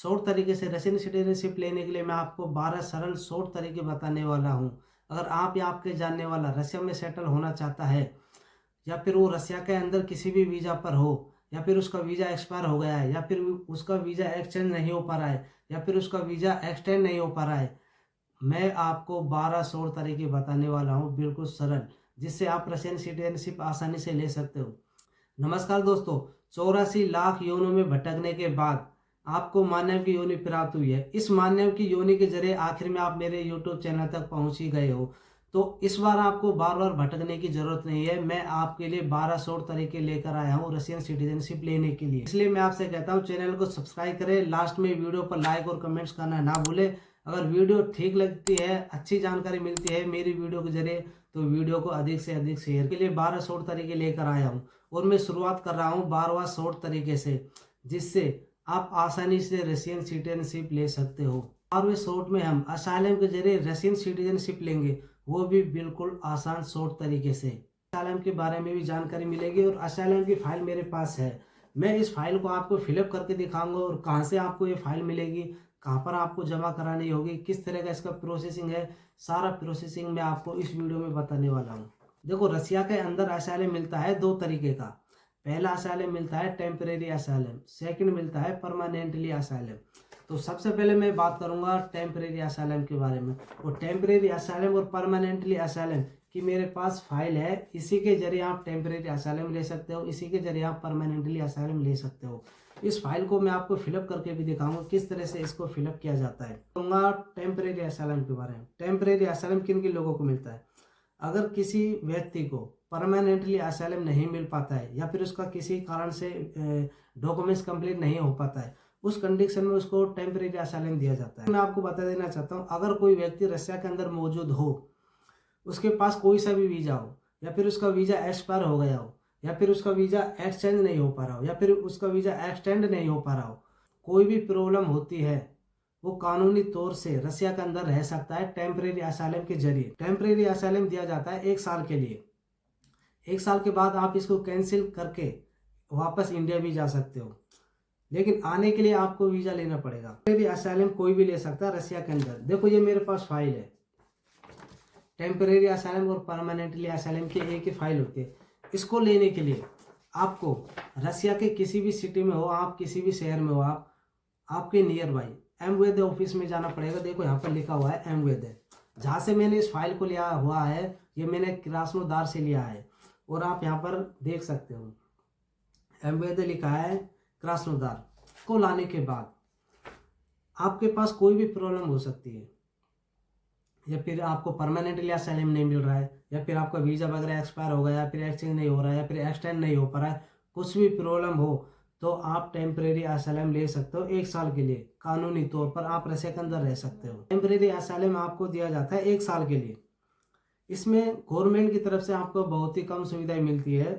Short तरीके से Russian citizenship लेने के लिए मैं आपको 12 सरल शॉर्ट तरीके बताने वाला हूँ। अगर आप या आपके जानने वाला रशिया में सेटल होना चाहता है, या फिर वो रसिया के अंदर किसी भी वीज़ा पर हो, या फिर उसका वीज़ा एक्सपायर हो गया है, या फिर उसका वीज़ा एक्सचेंज नहीं हो पा रहा है, या फिर उसका वीज़ा एक्सटेंड नहीं हो पा रहा है, मैं आपको 12 शॉर्ट तरीके बताने वाला हूँ, बिल्कुल सरल, जिससे आप रशियन सिटीजनशिप आसानी से ले सकते हो। नमस्कार दोस्तों, 84 लाख योनियों में भटकने के बाद आपको मानव की योनि प्राप्त हुई है। इस मानव की योनि के जरिए आखिर में आप मेरे YouTube चैनल तक पहुंच ही गए हो। तो इस बार आपको बार बार भटकने की जरूरत नहीं है। मैं आपके लिए 12 शॉर्ट तरीके लेकर आया हूँ रशियन सिटीजनशिप लेने के लिए। इसलिए मैं आपसे कहता हूँ चैनल को सब्सक्राइब करें, लास्ट में वीडियो पर लाइक और कमेंट्स करना ना भूलें। अगर वीडियो ठीक लगती है, अच्छी जानकारी मिलती है मेरी वीडियो के जरिए, तो वीडियो को अधिक से अधिक शेयर के लिए 12 शॉर्ट तरीके लेकर आया हूँ। और मैं शुरुआत कर रहा हूँ 12वां शॉर्ट तरीके से, जिससे आप आसानी से रशियन सिटीजनशिप ले सकते हो। 12वें शॉर्ट में हम असाइलम के जरिए रशियन सिटीजनशिप लेंगे, वो भी बिल्कुल आसान शॉर्ट तरीके से। असाइलम के बारे में भी जानकारी मिलेगी और असाइलम की फाइल मेरे पास है। मैं इस फाइल को आपको फिलअप करके दिखाऊंगा और कहाँ से आपको ये फाइल मिलेगी, कहाँ पर आपको जमा करानी होगी, किस तरह का इसका प्रोसेसिंग है, सारा प्रोसेसिंग मैं आपको इस वीडियो में बताने वाला हूँ। देखो, रसिया के अंदर असाइलम मिलता है दो तरीके का। पहला असाइलम मिलता है टेम्परेरी असाइलम, सेकंड मिलता है परमानेंटली असाइलम। तो सबसे पहले मैं बात करूंगा टेम्परेरी असाइलम के बारे में। वो टेम्परेरी असाइलम और परमानेंटली असाइलम की मेरे पास फाइल है। इसी के जरिए आप टेम्परेरी असाइलम ले सकते हो, इसी के जरिए आप परमानेंटली असाइलम ले सकते हो। इस फाइल को मैं आपको फिलअप करके भी दिखाऊंगा किस तरह से इसको फिलअप किया जाता है। कहूँगा टेम्परेरी असाइलम के बारे में। टेम्परेरी असाइलम किन किन लोगों को मिलता है? अगर किसी व्यक्ति को परमानेंटली असाइलम नहीं मिल पाता है, या फिर उसका किसी कारण से डॉक्यूमेंट्स कंप्लीट नहीं हो पाता है, उस कंडीशन में उसको टेम्परेरी असाइलम दिया जाता है। मैं आपको बता देना चाहता हूँ, अगर कोई व्यक्ति रसिया के अंदर मौजूद हो, उसके पास कोई सा भी वीज़ा हो, या फिर उसका वीज़ा एक्सपायर हो गया हो, या फिर उसका वीज़ा एक्सचेंज नहीं हो पा रहा हो, या फिर उसका वीज़ा एक्सटेंड नहीं हो पा रहा हो, कोई भी प्रॉब्लम होती है, वो कानूनी तौर से रसिया के अंदर रह सकता है टेम्परेरी असाइलम के जरिए। टेम्परेरी असाइलम दिया जाता है 1 साल के लिए। 1 साल के बाद आप इसको कैंसिल करके वापस इंडिया भी जा सकते हो, लेकिन आने के लिए आपको वीज़ा लेना पड़ेगा। टेम्परेरी असाइलम कोई भी ले सकता है रसिया के अंदर। देखो, ये मेरे पास फाइल है। टेम्परेरी असाइलम और परमानेंटली असाइलम की एक ही फाइल होती है। इसको लेने के लिए आपको रसिया के किसी भी सिटी में हो, आप किसी भी शहर में हो, आपके नियर बाई एमवेदे ऑफिस में जाना पड़ेगा। देखो, यहाँ पर लिखा हुआ है एमवेदे। जहाँ से मैंने इस फाइल को लिया हुआ है, ये मैंने क्रास्नोदार से लिया है, और आप यहाँ पर देख सकते हो एमवेदे लिखा है क्रास्नोदार। को लाने के बाद आपके पास कोई भी प्रॉब्लम हो सकती है, या फिर आपको परमानेंटली असाइलम नहीं मिल रहा है, या फिर आपका वीज़ा वगैरह एक्सपायर हो गया, या फिर एक्सचेंज नहीं हो रहा है, या फिर एक्सटेंड नहीं हो पा रहा है, कुछ भी प्रॉब्लम हो, तो आप टेम्परेरी असाइलम ले सकते हो 1 साल के लिए। कानूनी तौर पर आप रसिया के अंदर रह सकते हो। टेम्परेरी असाइलम आपको दिया जाता है 1 साल के लिए। इसमें गवर्नमेंट की तरफ से आपको बहुत ही कम सुविधाएं मिलती है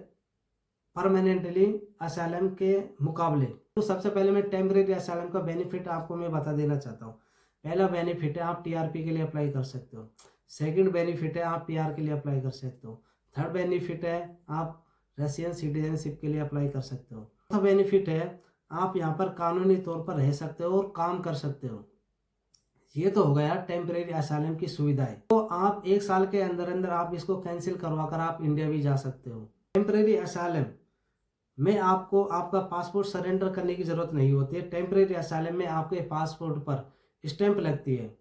परमानेंटली असाइलम के मुकाबले। तो सबसे पहले मैं टेम्परेरी असाइलम का बेनिफिट आपको मैं बता देना चाहता हूँ। पहला बेनिफिट है, आप टीआरपी के लिए अप्लाई कर सकते हो। सेकंड बेनिफिट है, आप पीआर के लिए अप्लाई कर सकते हो। थर्ड बेनिफिट है, आप रशियन सिटीजनशिप के लिए अप्लाई कर सकते हो। चौथा बेनिफिट है, आप यहाँ पर कानूनी तौर पर रह सकते हो और काम कर सकते हो। ये तो हो गया टेम्परेरी असाइलम की सुविधाएं। तो आप 1 साल के अंदर अंदर आप इसको कैंसिल करवा कर आप इंडिया भी जा सकते हो। टेम्परेरी असाइलम में आपको आपका पासपोर्ट सरेंडर करने की जरूरत नहीं होती है। टेम्परेरी असाइलम में आपके पासपोर्ट पर स्टैंप लगती है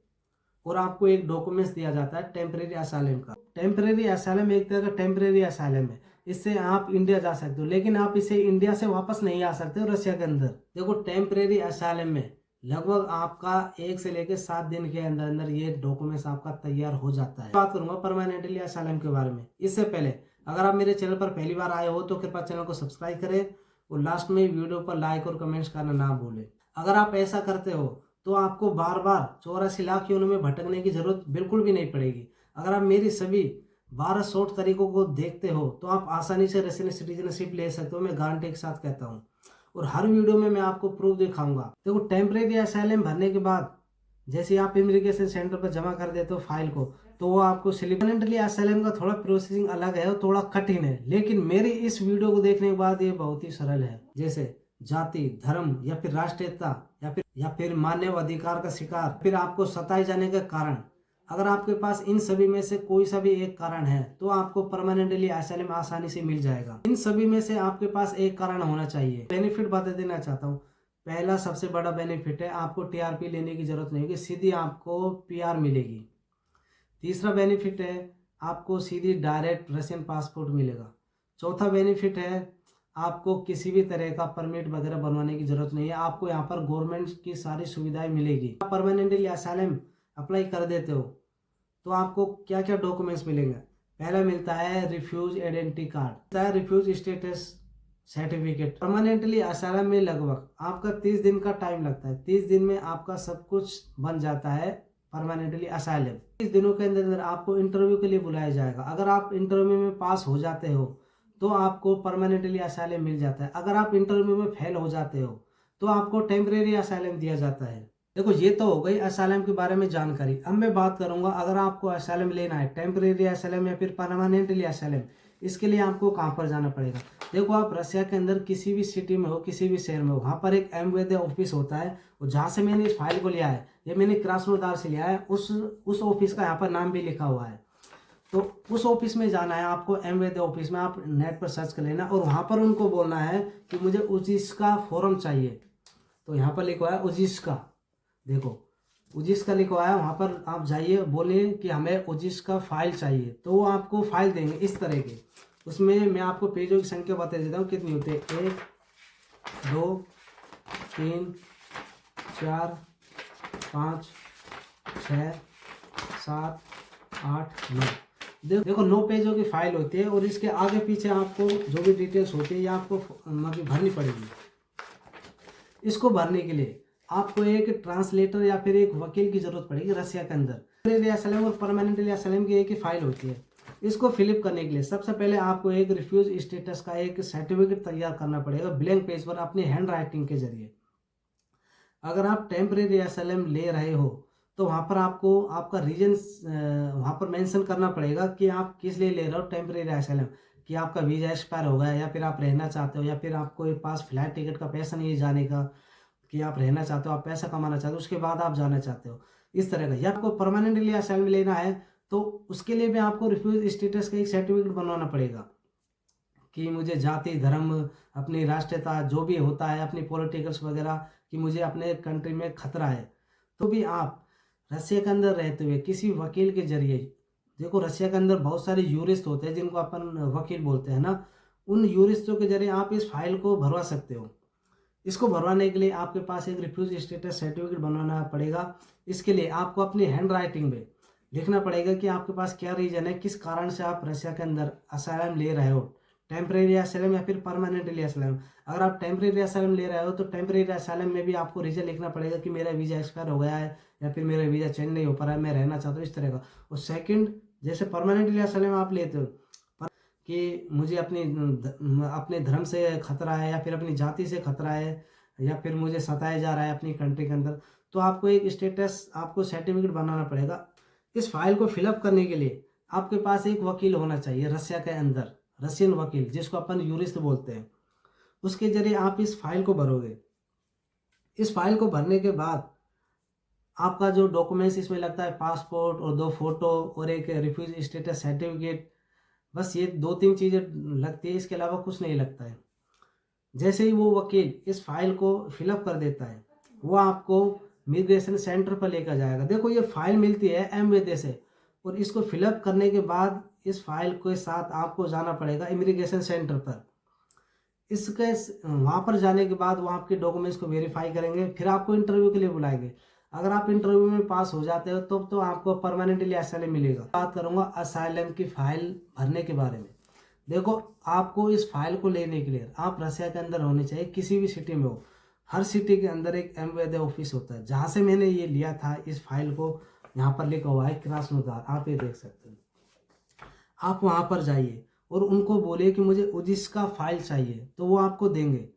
और आपको एक डॉक्यूमेंट्स दिया जाता है टेम्परेरी असाइलम का। टेम्परेरी असाइलम एक तरह का टेम्परेरी असाइलम है। इससे आप इंडिया जा सकते हो, लेकिन आप इसे इंडिया से वापस नहीं आ सकते हो रसिया के अंदर। देखो, टेम्परेरी असाइलम में लगभग आपका 1 से लेकर 7 दिन के अंदर अंदर ये डॉक्यूमेंट्स आपका तैयार हो जाता है। बात करूंगा परमानेंटली असाइलम के बारे में। इससे पहले अगर आप मेरे चैनल पर पहली बार आए हो तो कृपया चैनल को सब्सक्राइब करें और लास्ट में वीडियो पर लाइक और कमेंट्स करना ना भूलें। अगर आप ऐसा करते हो तो आपको बार बार 84 लाख योनियों में भटकने की जरूरत बिल्कुल भी नहीं पड़ेगी। अगर आप मेरी सभी 12 शॉर्ट तरीकों को देखते हो तो आप आसानी से रशियन सिटीजनशिप ले सकते हो। मैं गारंटी के साथ कहता हूँ, और हर वीडियो में मैं आपको प्रूफ दिखाऊंगा। देखो, टेम्परेरी असाइलम भरने के बाद जैसे आप इमिग्रेशन सेंटर पर जमा कर देते हो फाइल को, तो वो आपको परमानेंटली असाइलम का थोड़ा प्रोसेसिंग अलग है और थोड़ा कठिन है, लेकिन मेरी इस वीडियो को देखने के बाद ये बहुत ही सरल है। जैसे जाति, धर्म या फिर राष्ट्रीयता या फिर मानव अधिकार का शिकार, फिर आपको सताए जाने का कारण, अगर आपके पास इन सभी में से कोई सा भी एक कारण है तो आपको परमानेंटली असाइलम आसानी से मिल जाएगा। इन सभी में से आपके पास एक कारण होना चाहिए। बेनिफिट बता देना चाहता हूँ। पहला सबसे बड़ा बेनिफिट है, आपको टीआरपी लेने की जरूरत नहीं होगी, सीधी आपको पीआर मिलेगी। तीसरा बेनिफिट है, आपको सीधी डायरेक्ट रशियन पासपोर्ट मिलेगा। चौथा बेनिफिट है, आपको किसी भी तरह का परमिट वगैरह बनवाने की जरूरत नहीं है, आपको यहाँ पर गवर्नमेंट की सारी सुविधाएं मिलेगी। आप परमानेंटली असाइलम अप्लाई कर देते हो तो आपको क्या क्या डॉक्यूमेंट्स मिलेंगे। पहला मिलता है रिफ्यूज आइडेंटिटी कार्ड, मिलता है refugee status certificate. Permanently asylum में लगभग आपका 30 दिन का टाइम लगता है। 30 दिन में आपका सब कुछ बन जाता है परमानेंटली असाइलम। 30 दिनों के अंदर आपको इंटरव्यू के लिए बुलाया जाएगा। अगर आप इंटरव्यू में पास हो जाते हो तो आपको परमानेंटली असाइलम मिल जाता है। अगर आप इंटरव्यू में फेल हो जाते हो तो आपको टेम्परेरी असाइलम दिया जाता है। देखो, ये तो हो गई असाइलम के बारे में जानकारी। अब मैं बात करूंगा, अगर आपको असाइलम लेना है, टेम्परेरी असाइलम या फिर परमानेंटली असाइलम, इसके लिए आपको कहाँ पर जाना पड़ेगा। देखो, आप रशिया के अंदर किसी भी सिटी में हो, किसी भी शहर में हो, वहाँ पर एक एमवेदे ऑफिस होता है। और जहाँ से मैंने इस फाइल को लिया है, ये मैंने क्रास्नोदार से लिया है, उस ऑफिस का यहाँ पर नाम भी लिखा हुआ है। तो उस ऑफिस में जाना है आपको, एमवेदे ऑफिस में। आप नेट पर सर्च कर लेना और वहाँ पर उनको बोलना है कि मुझे उजिस का फॉर्म चाहिए। तो यहाँ पर लिखा है उजिस का, देखो उजिस का लिखा है। वहाँ पर आप जाइए, बोलिए कि हमें उजिस का फाइल चाहिए, तो वो आपको फाइल देंगे इस तरह की। उसमें मैं आपको पेजों की संख्या बता देता हूँ कितनी होती है। 1 2 3 4 5 6 7 8 9। देखो 9 पेजों की फाइल होती है और इसके आगे पीछे आपको जो भी डिटेल्स होती है ये आपको मतलब भरनी पड़ेगी। इसको भरने के लिए आपको एक ट्रांसलेटर या फिर एक वकील की जरूरत पड़ेगी रशिया के अंदर। टेम्परेरी असाइलम और परमानेंटली असाइलम की एक ही फाइल होती है। इसको फिलअप करने के लिए सबसे पहले आपको एक रिफ्यूज स्टेटस का एक सर्टिफिकेट तैयार करना पड़ेगा ब्लैंक पेज पर अपनी हैंड राइटिंग के जरिए। अगर आप टेम्परेरी असाइलम ले रहे हो तो वहाँ पर आपको आपका रीजन वहाँ पर मेंशन करना पड़ेगा कि आप किस लिए ले रहे हो टेम्परेरी असाइलम। कि आपका वीजा एक्सपायर हो गया, या फिर आप रहना चाहते हो, या फिर आपको पास फ्लाइट टिकट का पैसा नहीं है जाने का, कि आप रहना चाहते हो, आप पैसा कमाना चाहते हो, उसके बाद आप जाना चाहते हो, इस तरह का। या आपको परमानेंटली असाइलम लेना है तो उसके लिए भी आपको रिफ्यूज स्टेटस का एक सर्टिफिकेट बनवाना पड़ेगा कि मुझे जाति, धर्म, अपनी राष्ट्रीयता जो भी होता है, अपनी पॉलिटिकल्स वगैरह, कि मुझे अपने कंट्री में खतरा है। तो भी आप रशिया के अंदर रहते हुए किसी वकील के जरिए, देखो रशिया के अंदर बहुत सारे यूरिस्ट होते हैं जिनको अपन वकील बोलते हैं ना, उन यूरिस्टों के जरिए आप इस फाइल को भरवा सकते हो। इसको भरवाने के लिए आपके पास एक रिफ्यूज स्टेटस सर्टिफिकेट बनवाना पड़ेगा। इसके लिए आपको अपनी हैंड राइटिंग में लिखना पड़ेगा कि आपके पास क्या रीजन है, किस कारण से आप रशिया के अंदर असाइलम ले रहे हो, टेम्परेरी असाइलम या फिर परमानेंटली असाइलम। अगर आप टेम्परेरी असाइलम ले रहे हो तो टेम्परेरी असाइलम में भी आपको रीजन लिखना पड़ेगा कि मेरा वीज़ा एक्सपायर हो गया है, या फिर मेरा वीज़ा चेंज नहीं हो पा रहा है, मैं रहना चाहता हूँ, इस तरह का। और सेकंड, जैसे परमानेंटली असाइलम आप लेते हो कि मुझे अपने धर्म से खतरा है, या फिर अपनी जाति से खतरा है, या फिर मुझे सताया जा रहा है अपनी कंट्री के अंदर, तो आपको एक स्टेटस, आपको सर्टिफिकेट बनाना पड़ेगा। इस फाइल को फिलअप करने के लिए आपके पास एक वकील होना चाहिए रशिया के अंदर, रशियन वकील जिसको अपन यूरिस्ट बोलते हैं। उसके जरिए आप इस फाइल को भरोगे। इस फाइल को भरने के बाद आपका जो डॉक्यूमेंट्स इसमें लगता है, पासपोर्ट और 2 फोटो और एक रिफ्यूज स्टेटस सर्टिफिकेट, बस ये 2-3 चीज़ें लगती है, इसके अलावा कुछ नहीं लगता है। जैसे ही वो वकील इस फाइल को फिलअप कर देता है, वो आपको मिग्रेशन सेंटर पर लेकर जाएगा। देखो, ये फाइल मिलती है एमवेदे से, और इसको फिलअप करने के बाद इस फाइल के साथ आपको जाना पड़ेगा इमिग्रेशन सेंटर पर। इसके वहाँ पर जाने के बाद वो आपके डॉक्यूमेंट्स को वेरीफाई करेंगे, फिर आपको इंटरव्यू के लिए बुलाएंगे। अगर आप इंटरव्यू में पास हो जाते हो तो आपको परमानेंटली असाइलम मिलेगा। बात करूँगा असाइलम की फाइल भरने के बारे में। देखो, आपको इस फाइल को लेने के लिए आप रशिया के अंदर होने चाहिए, किसी भी सिटी में हो। हर सिटी के अंदर एक एमवेदे ऑफिस होता है। जहाँ से मैंने ये लिया था इस फाइल को, यहाँ पर लिखा हुआ है क्रास्नोदार, आप ये देख सकते हैं। आप वहाँ पर जाइए और उनको बोलिए कि मुझे उजिस का फाइल चाहिए, तो वो आपको देंगे।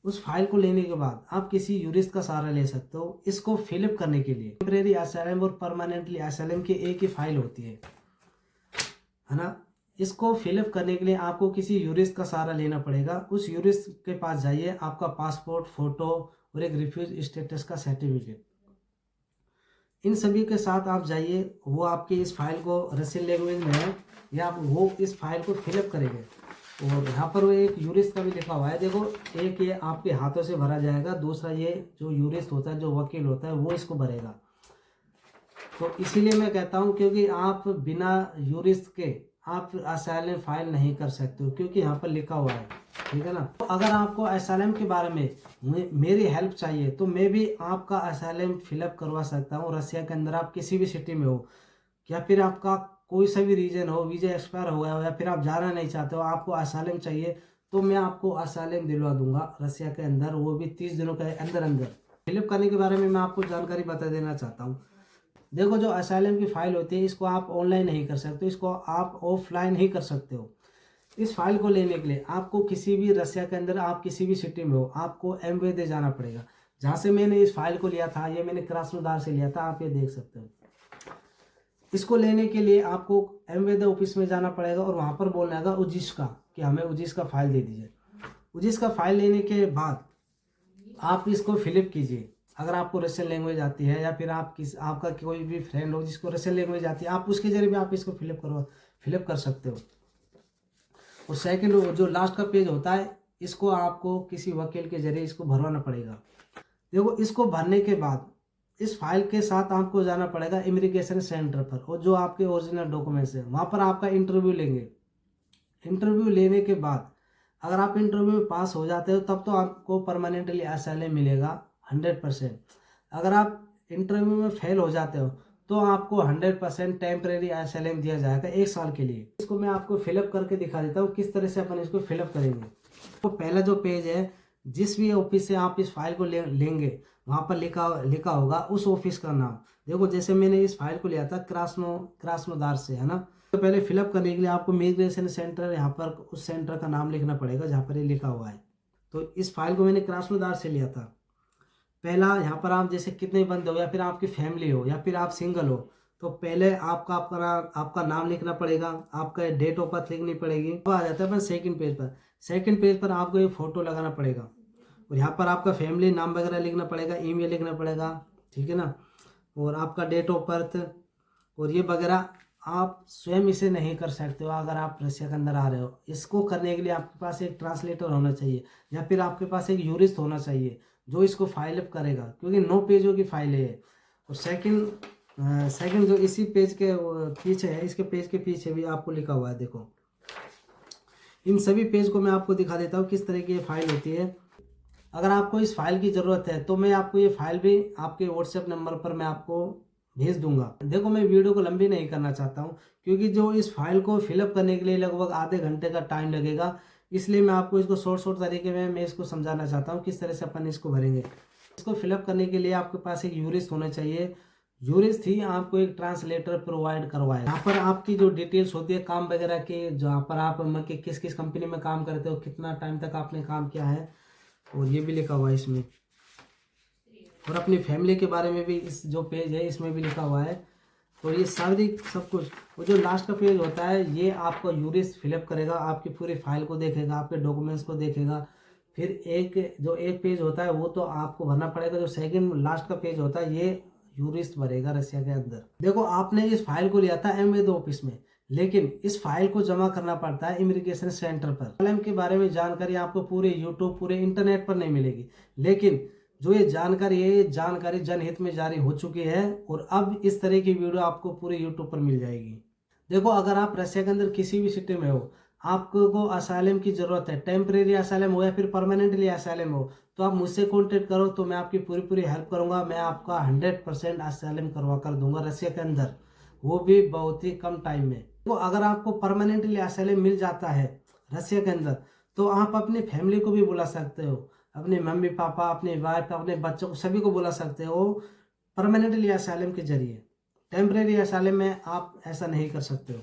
उस फाइल को लेने के बाद आप किसी यूरिस्ट का सहारा ले सकते हो। इसको फिलअप करने के लिए टेम्परेरी असाइलम और परमानेंटली असाइलम की एक ही फाइल होती है ना। इसको फिलअप करने के लिए आपको किसी यूरिस्ट का सहारा लेना पड़ेगा। उस यूरिस्ट के पास जाइए, आपका पासपोर्ट, फोटो और एक रिफ्यूज स्टेटस का सर्टिफिकेट, इन सभी के साथ आप जाइए। वो आपकी इस फाइल को रशियन लैंग्वेज में है, या वो इस फाइल को फिलअप करेंगे। और यहाँ पर वो एक यूरिस्ट का भी लिखा हुआ है, देखो, एक ये आपके हाथों से भरा जाएगा, दूसरा ये जो यूरिस्ट होता है, जो वकील होता है, वो इसको भरेगा। तो इसीलिए मैं कहता हूँ, क्योंकि आप बिना यूरिस्ट के आप असाइलम फाइल नहीं कर सकते हो, क्योंकि यहाँ पर लिखा हुआ है, ठीक है ना। तो अगर आपको असाइलम के बारे में मेरी हेल्प चाहिए तो मैं भी आपका असाइलम फिलअप करवा सकता हूँ रसिया के अंदर। आप किसी भी सिटी में हो, या फिर आपका कोई सा भी रीजन हो, वीजा एक्सपायर हो गया हो, या फिर आप जाना नहीं चाहते हो, आपको असाइलम चाहिए, तो मैं आपको असाइलम दिलवा दूंगा रसिया के अंदर, वो भी 30 दिनों के अंदर अंदर। फिलअप करने के बारे में मैं आपको जानकारी बता देना चाहता हूँ। देखो, जो असाइलम की फाइल होती है, इसको आप ऑनलाइन नहीं कर सकते, इसको आप ऑफलाइन ही कर सकते हो। इस फाइल को लेने के लिए आपको किसी भी रसिया के अंदर, आप किसी भी सिटी में हो, आपको एमवेदे जाना पड़ेगा। जहाँ से मैंने इस फाइल को लिया था, ये मैंने क्रास्नोदार से लिया था, आप ये देख सकते हो। इसको लेने के लिए आपको एमवेदे ऑफिस में जाना पड़ेगा और वहाँ पर बोलना होगा उजिस का, कि हमें उजिस का फाइल दे दीजिए। उजिस का फाइल लेने के बाद आप इसको फिलअप कीजिए। अगर आपको रशियन लैंग्वेज आती है, या फिर आपका कोई भी फ्रेंड हो जिसको रशियन लैंग्वेज आती है, आप उसके जरिए भी आप इसको फिलअप कर सकते हो। और सेकंड, जो लास्ट का पेज होता है, इसको आपको किसी वकील के जरिए इसको भरवाना पड़ेगा। देखो, इसको भरने के बाद इस फाइल के साथ आपको जाना पड़ेगा इमिग्रेशन सेंटर पर, और जो आपके ओरिजिनल डॉक्यूमेंट्स हैं वहाँ पर आपका इंटरव्यू लेंगे। इंटरव्यू लेने के बाद अगर आप इंटरव्यू में पास हो जाते हो, तब तो आपको परमानेंटली असाइलम मिलेगा 100%। अगर आप इंटरव्यू में फेल हो जाते हो, तो आपको 100% टेम्परेरी असाइलम दिया जाएगा 1 साल के लिए। इसको मैं आपको फिलअप करके दिखा देता हूँ किस तरह से अपन इसको फिलअप करेंगे। तो पहला जो पेज है, जिस भी ऑफिस से आप इस फाइल को लेंगे, वहाँ पर लिखा होगा उस ऑफिस का नाम। देखो, जैसे मैंने इस फाइल को लिया था क्रास्नोदार से, है ना। तो पहले फिलअप करने के लिए आपको इमिग्रेशन सेंटर, यहाँ पर उस सेंटर का नाम लिखना पड़ेगा जहाँ पर ये लिखा हुआ है। तो इस फाइल को मैंने क्रास्नोदार से लिया था। पहला, यहाँ पर आप जैसे कितने बंदे हो, या फिर आपकी फैमिली हो, या फिर आप सिंगल हो, तो पहले आपका नाम लिखना पड़ेगा, आपका डेट ऑफ बर्थ लिखनी पड़ेगी। तो आ जाता है अपन सेकंड पेज पर। सेकंड पेज पर आपको एक फ़ोटो लगाना पड़ेगा, और यहाँ पर आपका फैमिली नाम वगैरह लिखना पड़ेगा, ईमेल लिखना पड़ेगा, ठीक है ना। और आपका डेट ऑफ बर्थ और ये वगैरह आप स्वयं इसे नहीं कर सकते हो अगर आप रशिया के अंदर आ रहे हो। इसको करने के लिए आपके पास एक ट्रांसलेटर होना चाहिए, या फिर आपके पास एक यूरिस्ट होना चाहिए जो इसको फाइल अप करेगा, क्योंकि 9 पेजों की फाइल है। और सेकंड जो इसी पेज के पीछे है, इसके पेज के पीछे भी आपको लिखा हुआ है। देखो, इन सभी पेज को मैं आपको दिखा देता हूँ किस तरह की ये फाइल होती है। अगर आपको इस फाइल की ज़रूरत है तो मैं आपको ये फाइल भी आपके व्हाट्सएप नंबर पर मैं आपको भेज दूंगा। देखो, मैं वीडियो को लंबी नहीं करना चाहता हूँ, क्योंकि जो इस फाइल को फिलअप करने के लिए लगभग आधे घंटे का टाइम लगेगा, इसलिए मैं आपको इसको शॉर्ट तरीके में मैं इसको समझाना चाहता हूँ किस तरह से अपन इसको भरेंगे। इसको फिलअप करने के लिए आपके पास एक यूरिस्ट होना चाहिए। यूरिस्ट ही आपको एक ट्रांसलेटर प्रोवाइड करवाए। यहाँ पर आपकी जो डिटेल्स होती है काम वगैरह की, जहाँ पर आप किस किस कंपनी में काम करते हो, कितना टाइम तक आपने काम किया है, और ये भी लिखा हुआ है इसमें। और अपनी फैमिली के बारे में भी इस जो पेज है इसमें भी लिखा हुआ है। तो ये सारी सब कुछ। और जो लास्ट का पेज होता है, ये आपको यूरिस्ट फिलअप करेगा, आपकी पूरी फाइल को देखेगा, आपके डॉक्यूमेंट्स को देखेगा। फिर एक पेज होता है वो तो आपको भरना पड़ेगा। जो सेकंड लास्ट का पेज होता है, ये यूरिस्ट भरेगा रसिया के अंदर। देखो, आपने इस फाइल को लिया था एमवेदे ऑफिस में, लेकिन इस फाइल को जमा करना पड़ता है इमिग्रेशन सेंटर पर। असाइलम के बारे में जानकारी आपको पूरे यूट्यूब, पूरे इंटरनेट पर नहीं मिलेगी, लेकिन जो ये जानकारी जनहित में जारी हो चुकी है, और अब इस तरह की वीडियो आपको पूरे यूट्यूब पर मिल जाएगी। देखो, अगर आप रशिया के अंदर किसी भी सिटी में हो, आपको असाइलम की ज़रूरत है, टेम्परेरी असाइलम हो या फिर परमानेंटली असाइलम हो, तो आप मुझसे कॉन्टेक्ट करो, तो मैं आपकी पूरी हेल्प करूंगा। मैं आपका 100% असाइलम करवा कर दूंगा रशिया के अंदर, वो भी बहुत ही कम टाइम में। तो अगर आपको परमानेंटली असाइलम मिल जाता है रशिया के अंदर, तो आप अपनी फैमिली को भी बुला सकते हो, अपने मम्मी पापा, अपने वाइफ, अपने बच्चों को, सभी को बुला सकते हो परमानेंटली असाइलम के जरिए। टेम्परेरी असाइलम में आप ऐसा नहीं कर सकते हो।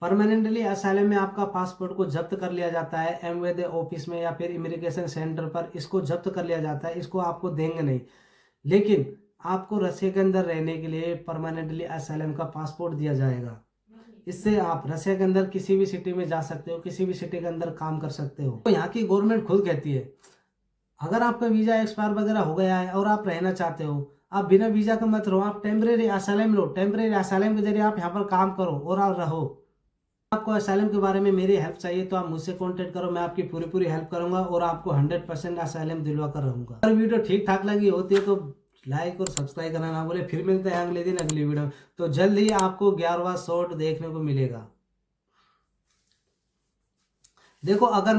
परमानेंटली असाइलम में आपका पासपोर्ट को जब्त कर लिया जाता है एमवेदे ऑफिस में या फिर इमिग्रेशन सेंटर पर, इसको जब्त कर लिया जाता है, इसको आपको देंगे नहीं। लेकिन आपको रशिया के अंदर रहने के लिए परमानेंटली असाइलम का पासपोर्ट दिया जाएगा। इससे आप रसिया के अंदर किसी भी सिटी में जा सकते हो, किसी भी सिटी के अंदर काम कर सकते हो। तो यहाँ की गवर्नमेंट खुद कहती है अगर आपका वीज़ा एक्सपायर वगैरह हो गया है और आप रहना चाहते हो, आप बिना वीज़ा के मत रहो, आप टेम्परेरी असाइलम लो। टेम्परेरी असाइलम के जरिए आप यहाँ पर काम करो और आप रहो। आपको असाइलम के बारे में मेरी हेल्प चाहिए तो आप मुझसे कांटेक्ट करो, मैं आपकी पूरी पूरी हेल्प करूंगा और आपको 100% असाइलम दिलवा कर रहूंगा। अगर वीडियो ठीक ठाक लगी होती है तो लाइक और सब्सक्राइब करना ना भूले। फिर मिलते हैं अगले दिन अगली वीडियो में। तो जल्द ही आपको 11वां शॉट देखने को मिलेगा। देखो अगर